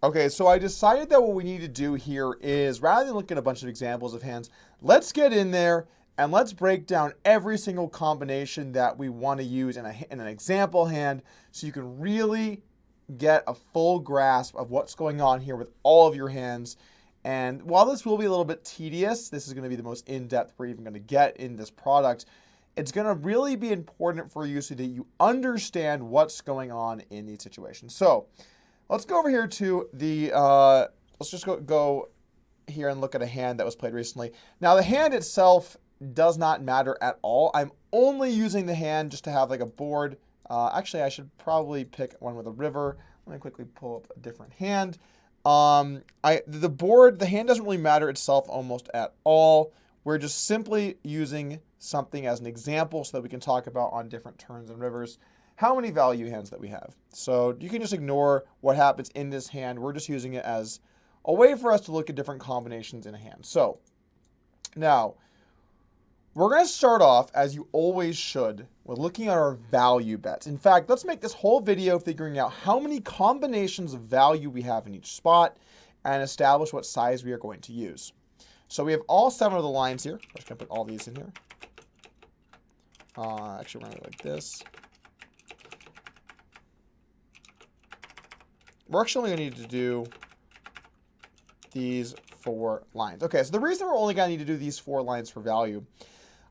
Okay, so I decided that what we need to do here is, rather than looking at a bunch of examples of hands, let's get in there and let's break down every single combination that we want to use in an example hand so you can really get a full grasp of what's going on here with all of your hands. And while this will be a little bit tedious, this is going to be the most in-depth we're even going to get in this product. It's going to really be important for you so that you understand what's going on in these situations. So let's go over here to the, let's just go here and look at a hand that was played recently. Now, the hand itself does not matter at all. I'm only using the hand just to have like a board. Actually, I should probably pick one with a river. Let me quickly pull up a different hand. The hand doesn't really matter itself almost at all. We're just simply using something as an example so that we can talk about on different turns and rivers how many value hands that we have. So you can just ignore what happens in this hand. We're just using it as a way for us to look at different combinations in a hand. So now we're going to start off, as you always should, with looking at our value bets. In fact, let's make this whole video figuring out how many combinations of value we have in each spot and establish what size we are going to use. So we have all 7 of the lines here. I'm just going to put all these in here. Actually, we're going to go like this. We're actually going to need to do these 4 lines. Okay, so the reason we're only going to need to do these 4 lines for value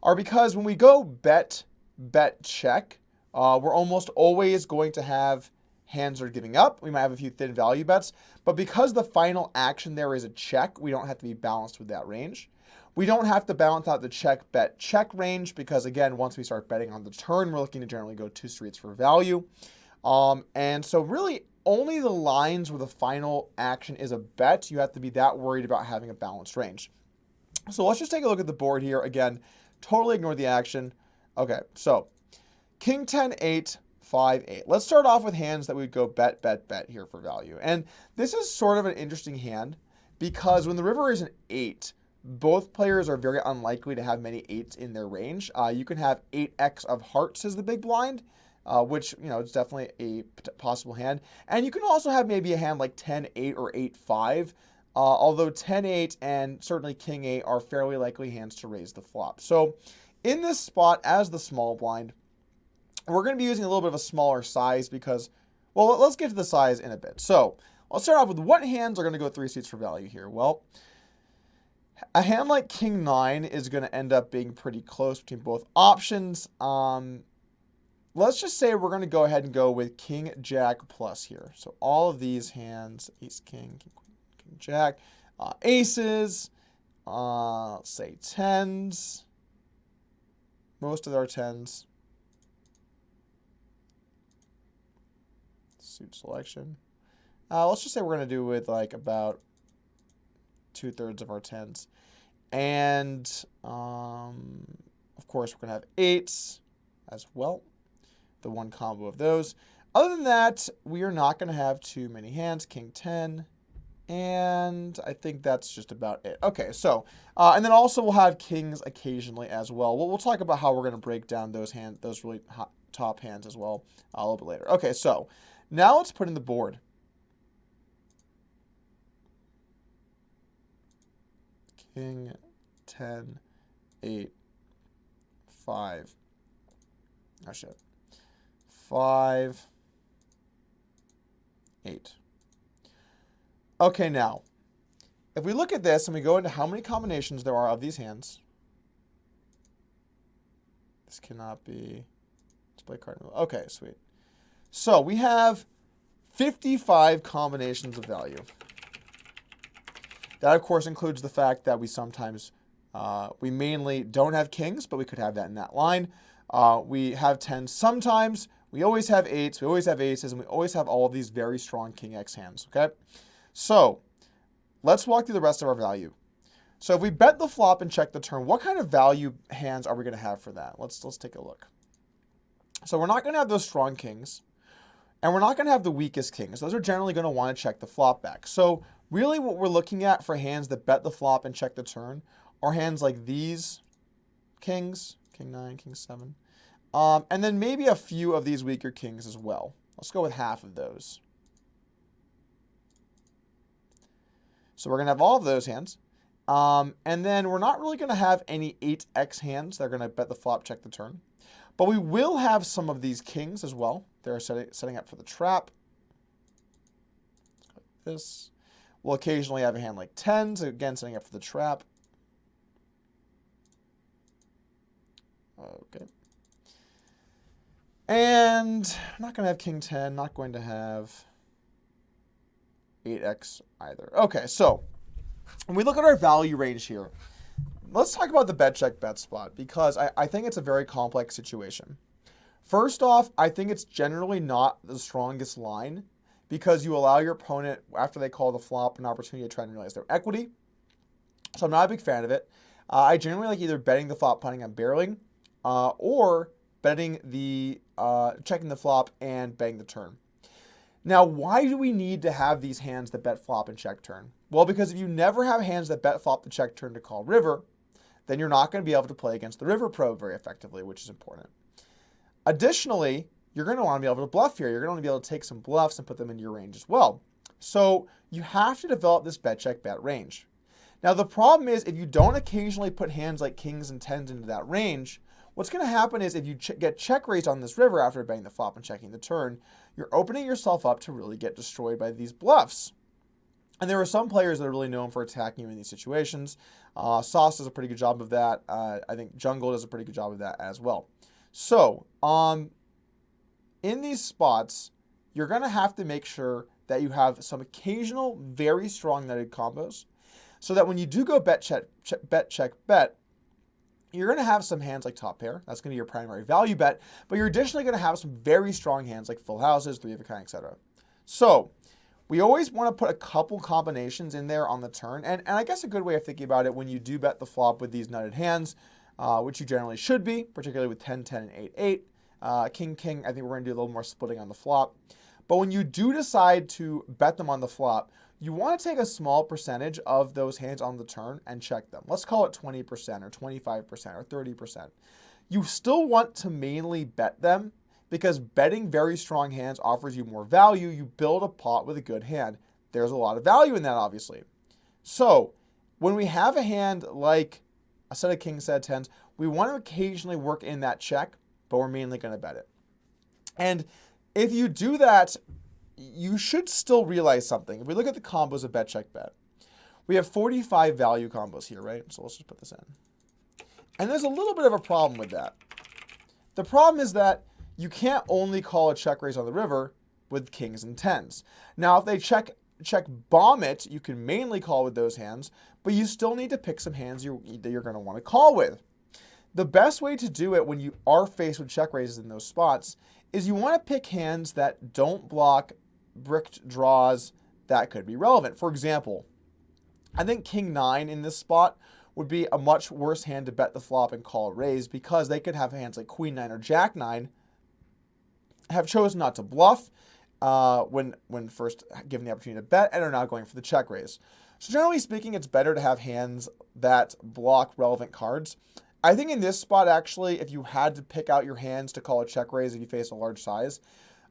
are because when we go bet, check, we're almost always going to have hands that are giving up. We might have a few thin value bets, but because the final action there is a check, we don't have to be balanced with that range. We don't have to balance out the check, bet, check range because, again, once we start betting on the turn, we're looking to generally go 2 streets for value. And so really only the lines where the final action is a bet, you have to be that worried about having a balanced range. So let's just take a look at the board here. Again, totally ignore the action. Okay, so King 10, 8, 5, 8. Let's start off with hands that we'd go bet here for value. And this is sort of an interesting hand because when the river is an 8, both players are very unlikely to have many 8s in their range. You can have 8x of hearts as the big blind, which, it's definitely a possible hand. And you can also have maybe a hand like 10, 8 or 8, 5. Although 10, 8 and certainly King 8 are fairly likely hands to raise the flop. So in this spot as the small blind, we're going to be using a little bit of a smaller size because, well, let's get to the size in a bit. So I'll start off with what hands are going to go 3 suits for value here. Well, a hand like King 9 is going to end up being pretty close between both options. Let's just say we're going to go ahead and go with King Jack plus here. So all of these hands, Ace King, King Jack, aces, let's say 10s, most of our 10s. Suit selection. Let's just say we're going to do with like about 2/3 of our 10s. And, of course, we're going to have 8s as well. The one combo of those. Other than that, we are not going to have too many hands. King 10. And I think that's just about it. Okay, so, and then also we'll have kings occasionally as well. We'll talk about how we're going to break down those really top hands as well a little bit later. Okay, so now let's put in the board. King 10, 8, 5. Oh, shit. 5, 8. Okay, now, if we look at this and we go into how many combinations there are of these hands, this cannot be display card. Okay, sweet. So we have 55 combinations of value. That, of course, includes the fact that we sometimes, we mainly don't have kings, but we could have that in that line. We have 10s sometimes. We always have 8s. We always have aces. And we always have all of these very strong King X hands, okay? So let's walk through the rest of our value. So if we bet the flop and check the turn, what kind of value hands are we going to have for that? Let's take a look. So we're not going to have those strong kings. And we're not going to have the weakest kings. Those are generally going to want to check the flop back. So really what we're looking at for hands that bet the flop and check the turn are hands like these kings, King 9, King 7. And then maybe a few of these weaker kings as well. Let's go with half of those. So we're going to have all of those hands. And then we're not really going to have any 8x hands that are going to bet the flop, check the turn. But we will have some of these kings as well. They're setting up for the trap. Like this. We'll occasionally have a hand like 10s, again setting up for the trap. Okay. And I'm not going to have king 10, not going to have 8x either. Okay, so when we look at our value range here, let's talk about the bet check bet spot, because I think it's a very complex situation. First off, I think it's generally not the strongest line, because you allow your opponent, after they call the flop, an opportunity to try and realize their equity. So I'm not a big fan of it. I generally like either betting the flop, punting on barreling, or betting the checking the flop and betting the turn. Now, why do we need to have these hands that bet flop and check turn? Well, because if you never have hands that bet flop to check turn to call river, then you're not going to be able to play against the river pro very effectively, which is important. Additionally, you're going to want to be able to bluff here. You're going to want to be able to take some bluffs and put them into your range as well. So you have to develop this bet check bet range. Now, the problem is if you don't occasionally put hands like kings and tens into that range, what's going to happen is if you get check raised on this river after betting the flop and checking the turn, you're opening yourself up to really get destroyed by these bluffs. And there are some players that are really known for attacking you in these situations. Sauce does a pretty good job of that. I think Jungle does a pretty good job of that as well. So, in these spots, you're going to have to make sure that you have some occasional, very strong nutted combos, so that when you do go bet, check, bet, you're going to have some hands like top pair. That's going to be your primary value bet, but you're additionally going to have some very strong hands like full houses, three of a kind, etc. So we always want to put a couple combinations in there on the turn, and I guess a good way of thinking about it when you do bet the flop with these nutted hands, which you generally should be, particularly with 10, 10, and 8, 8. King, king, I think we're going to do a little more splitting on the flop. But when you do decide to bet them on the flop, you want to take a small percentage of those hands on the turn and check them. Let's call it 20% or 25% or 30%. You still want to mainly bet them because betting very strong hands offers you more value. You build a pot with a good hand. There's a lot of value in that, obviously. So when we have a hand like a set of kings, set of tens, we want to occasionally work in that check, but we're mainly going to bet it. And if you do that, you should still realize something. If we look at the combos of bet, check, bet, we have 45 value combos here, right? So let's just put this in. And there's a little bit of a problem with that. The problem is that you can't only call a check raise on the river with kings and tens. Now, if they check bomb it, you can mainly call with those hands, but you still need to pick some hands that you're going to want to call with. The best way to do it when you are faced with check raises in those spots is you want to pick hands that don't block bricked draws that could be relevant. For example, I think king 9 in this spot would be a much worse hand to bet the flop and call a raise, because they could have hands like queen 9 or jack 9 have chosen not to bluff when first given the opportunity to bet and are now going for the check raise. So generally speaking, it's better to have hands that block relevant cards. I think in this spot, actually, if you had to pick out your hands to call a check raise if you face a large size,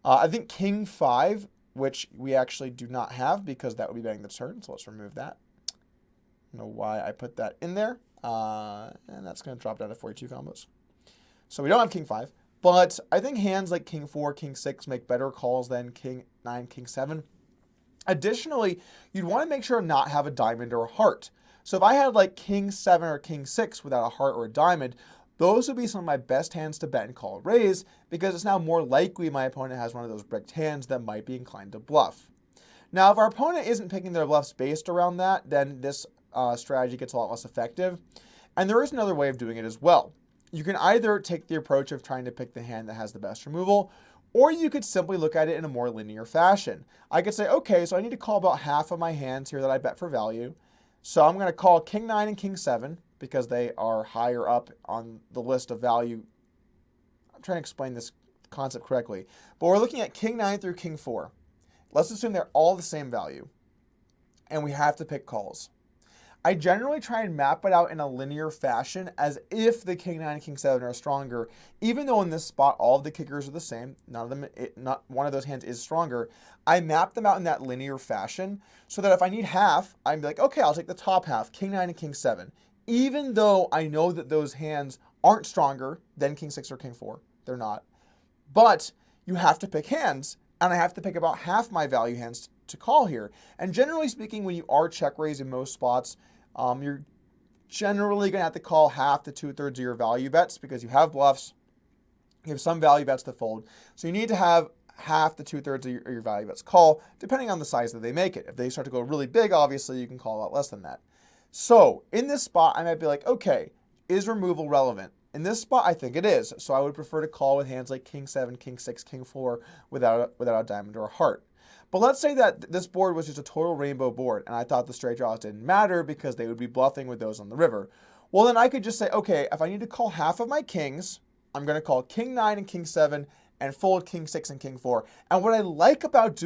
I think king 5, which we actually do not have because that would be betting the turn, so let's remove that. I don't know why I put that in there, and that's going to drop down to 42 combos. So we don't have king 5, but I think hands like king 4, king 6 make better calls than king 9, king 7. Additionally, you'd want to make sure to not have a diamond or a heart. So if I had like king 7 or king 6 without a heart or a diamond, those would be some of my best hands to bet and call a raise, because it's now more likely my opponent has one of those bricked hands that might be inclined to bluff. Now, if our opponent isn't picking their bluffs based around that, then this strategy gets a lot less effective. And there is another way of doing it as well. You can either take the approach of trying to pick the hand that has the best removal, or you could simply look at it in a more linear fashion. I could say, okay, so I need to call about half of my hands here that I bet for value. So I'm going to call king 9 and king 7 because they are higher up on the list of value. I'm trying to explain this concept correctly. But we're looking at king 9 through king 4. Let's assume they're all the same value, and we have to pick calls. I generally try and map it out in a linear fashion as if the king 9 and king 7 are stronger, even though in this spot all of the kickers are the same. None of them, not one of those hands is stronger. I map them out in that linear fashion so that if I need half, I'm like, okay, I'll take the top half, king 9 and king 7. Even though I know that those hands aren't stronger than king 6 or king 4. They're not. But you have to pick hands, and I have to pick about half my value hands to call here. And generally speaking, when you are check raised in most spots, you're generally going to have to call half to 2/3 of your value bets because you have bluffs, you have some value bets to fold. So you need to have half to 2/3 of your value bets call, depending on the size that they make it. If they start to go really big, obviously you can call a lot less than that. So in this spot, I might be like, okay, is removal relevant? In this spot, I think it is. So I would prefer to call with hands like king 7, king 6, king 4 without a diamond or a heart. But let's say that this board was just a total rainbow board, and I thought the straight draws didn't matter because they would be bluffing with those on the river. Well, then I could just say, okay, if I need to call half of my kings, I'm going to call king 9 and king 7 and fold king 6 and king 4. And what I like about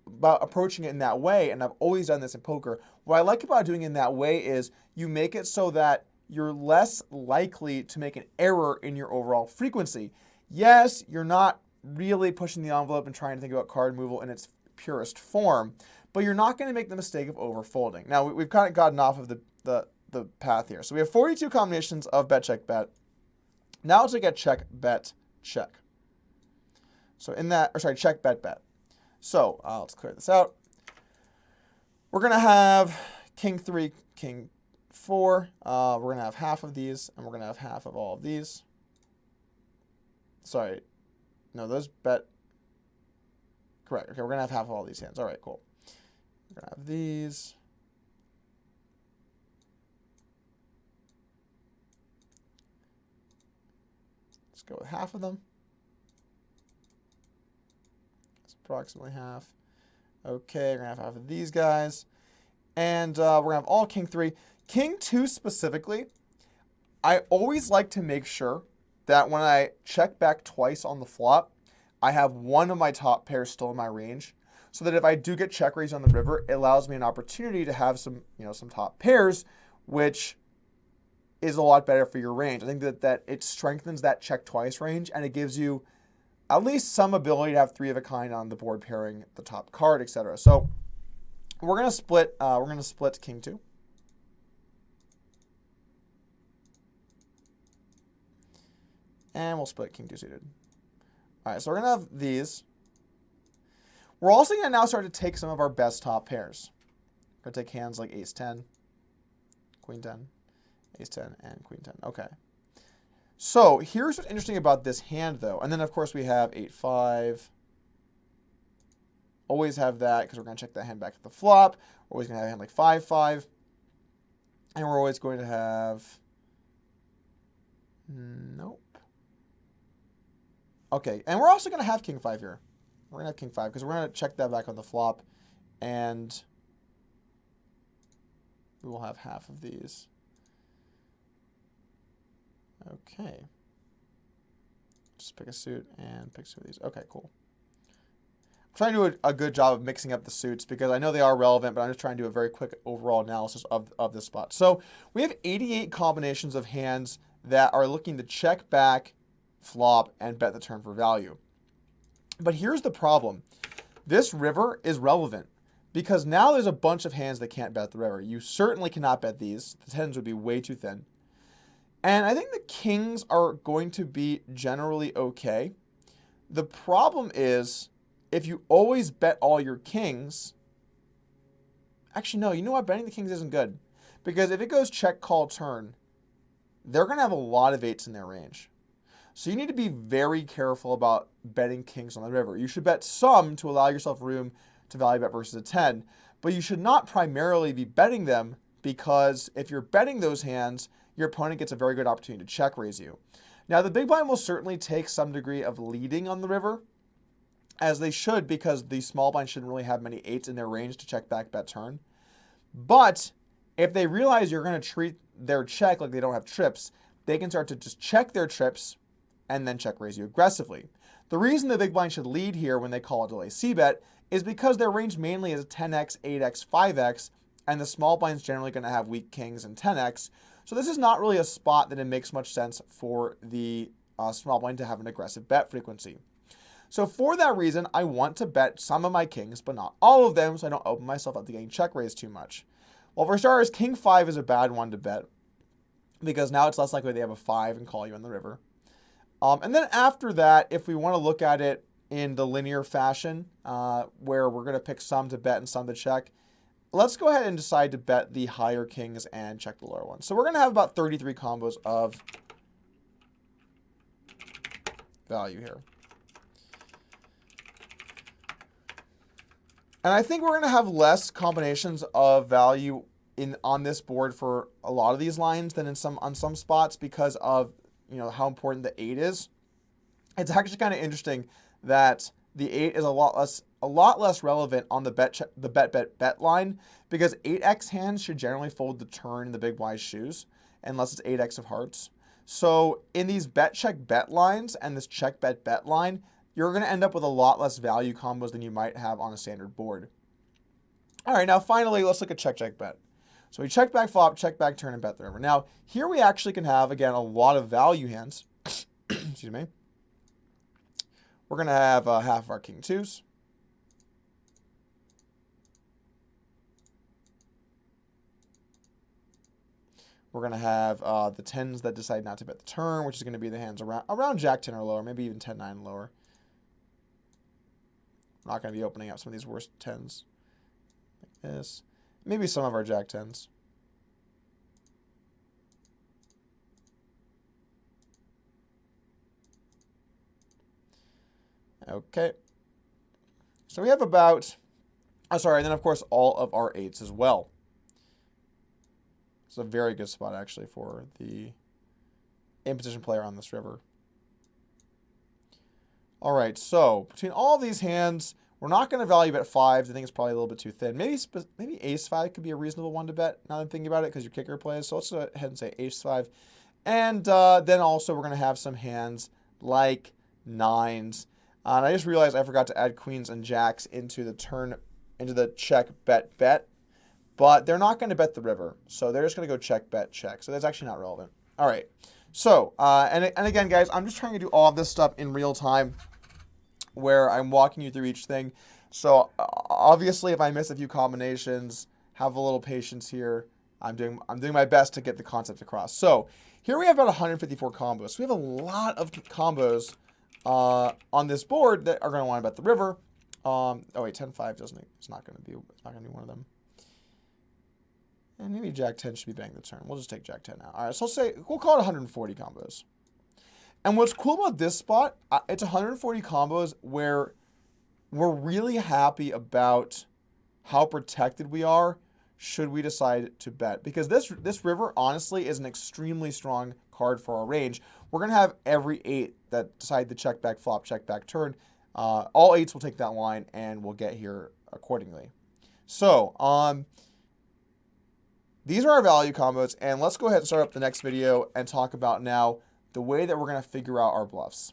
about approaching it in that way, and I've always done this in poker, what I like about doing it in that way is you make it so that you're less likely to make an error in your overall frequency. Yes, you're not really pushing the envelope and trying to think about card removal in its purest form, but you're not going to make the mistake of overfolding. Now, we've kind of gotten off of the path here. So we have 42 combinations of bet, check, bet. Now let's look at check, bet, check. So in that, or sorry, check, bet, bet. So let's clear this out. We're going to have king 3, king 4. We're going to have half of these, and we're going to have half of all of these. Sorry. No, those bet. Correct. Okay, we're going to have half of all these hands. All right, cool. We're going to have these. Let's go with half of them. That's approximately half. Okay, we're going to have half of these guys. And we're going to have all king 3. King 2 specifically, I always like to make sure that when I check back twice on the flop, I have one of my top pairs still in my range, so that if I do get check raised on the river, it allows me an opportunity to have some top pairs, which is a lot better for your range. I think that it strengthens that check twice range, and it gives you at least some ability to have 3 of a kind on the board pairing the top card, etc. So we're gonna split. King 2. And we'll split king 2 suited. All right, so we're going to have these. We're also going to now start to take some of our best top pairs. We're going to take hands like ace 10, queen 10, ace 10, and queen 10. Okay. So here's what's interesting about this hand, though. And then, of course, we have 8-5. Always have that because we're going to check that hand back at the flop. We're always going to have a hand like 5-5. And we're always going to have... Nope. Okay, and we're also going to have king 5 here. We're going to have king 5 because we're going to check that back on the flop. And we will have half of these. Okay. Just pick a suit and pick two of these. Okay, cool. I'm trying to do a good job of mixing up the suits because I know they are relevant, but I'm just trying to do a very quick overall analysis of this spot. So we have 88 combinations of hands that are looking to check back, flop, and bet the turn for value. But here's the problem. This river is relevant because now there's a bunch of hands that can't bet the river. You certainly cannot bet these. The tens would be way too thin. And I think the kings are going to be generally okay. The problem is if you always bet all your kings, actually no, you know what? Betting the kings isn't good because if it goes check, call, turn, they're going to have a lot of eights in their range. So you need to be very careful about betting kings on the river. You should bet some to allow yourself room to value bet versus a 10, but you should not primarily be betting them because if you're betting those hands, your opponent gets a very good opportunity to check raise you. Now, the big blind will certainly take some degree of leading on the river, as they should because the small blind shouldn't really have many eights in their range to check back bet turn. But if they realize you're going to treat their check like they don't have trips, they can start to just check their trips and then check raise you aggressively. The reason the big blind should lead here when they call a delay c-bet is because their range mainly is 10x, 8x, 5x, and the small blind's generally going to have weak kings and 10x. So this is not really a spot that it makes much sense for the small blind to have an aggressive bet frequency. So for that reason, I want to bet some of my kings, but not all of them, so I don't open myself up to getting check raised too much. Well, for starters, king 5 is a bad one to bet, because now it's less likely they have a 5 and call you on the river. And then after that, if we want to look at it in the linear fashion, where we're going to pick some to bet and some to check, let's go ahead and decide to bet the higher kings and check the lower ones. So we're going to have about 33 combos of value here. And I think we're going to have less combinations of value on this board for a lot of these lines than on some spots, because of how important the 8 is. It's actually kind of interesting that the 8 is a lot less relevant on the bet line, because 8x hands should generally fold the turn in the big wise shoes unless it's 8x of hearts. So in these bet check bet lines and this check bet bet line, you're going to end up with a lot less value combos than you might have on a standard board. All right, now finally, let's look at check check bet. So we check back flop, check back turn, and bet the river. Now, here we actually can have, again, a lot of value hands. Excuse me. We're going to have half of our king 2s. We're going to have the 10s that decide not to bet the turn, which is going to be the hands around jack 10 or lower, maybe even 10-9 lower. I'm not going to be opening up some of these worst 10s. Like this. Maybe some of our jack 10s. Okay. So we have about, and then of course all of our 8s as well. It's a very good spot actually for the in-position player on this river. All right, so between all these hands, we're not going to value bet 5s. I think it's probably a little bit too thin. Maybe ace 5 could be a reasonable one to bet, now that I'm thinking about it, because your kicker plays. So let's go ahead and say ace 5. And then also we're going to have some hands like 9s. And I just realized I forgot to add queens and jacks into the check bet bet. But they're not going to bet the river. So they're just going to go check bet check. So that's actually not relevant. All right. So, and again, guys, I'm just trying to do all of this stuff in real time, where I'm walking you through each thing. So obviously, if I miss a few combinations, have a little patience here. I'm doing my best to get the concept across. So here we have about 154 combos. So we have a lot of combos on this board that are going to want to bet the river. Oh wait, 10-5 it's not going to be one of them. And maybe jack 10 should be betting the turn. We'll just take jack 10 now. All right, so we'll call it 140 combos. And what's cool about this spot, it's 140 combos where we're really happy about how protected we are should we decide to bet. Because this river, honestly, is an extremely strong card for our range. We're going to have every 8 that decide to check back flop, check back turn. All 8s will take that line, and we'll get here accordingly. So, these are our value combos, and let's go ahead and start up the next video and talk about now the way that we're going to figure out our bluffs.